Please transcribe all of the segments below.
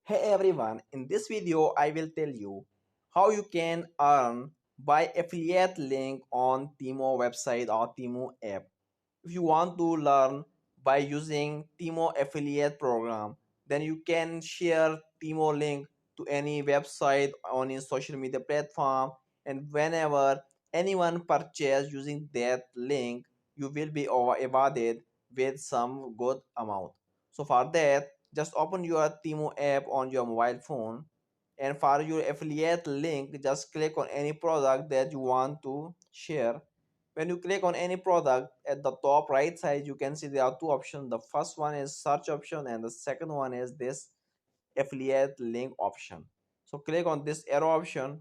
Hey everyone, in this video I will tell you how you can earn by affiliate link on Temu website or Temu app. If you want to learn by using Temu affiliate program, then you can share Temu link to any website on a social media platform, and whenever anyone purchase using that link, you will be awarded with some good amount. So for that, just open your Temu app on your mobile phone, and for your affiliate link, just click on any product that you want to share. When you click on any product, at the top right side you can see there are two options. The first one is search option and the second one is this affiliate link option. So click on this arrow option.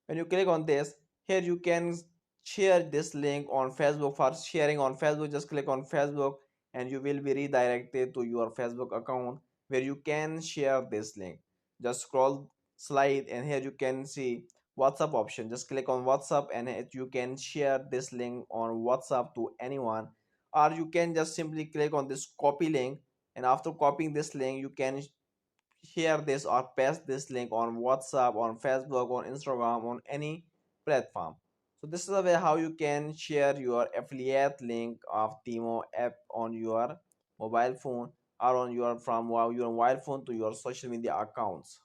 When you click on this, here you can share this link on Facebook. For sharing on Facebook, just click on Facebook and you will be redirected to your Facebook account where you can share this link. Just scroll slide and here you can see WhatsApp option. Just click on WhatsApp and you can share this link on WhatsApp to anyone, or you can just simply click on this copy link, and after copying this link you can share this or paste this link on WhatsApp, on Facebook, on Instagram, on any platform. So this is the way how you can share your affiliate link of Timo app on your mobile phone, or on your from your mobile phone to your social media accounts.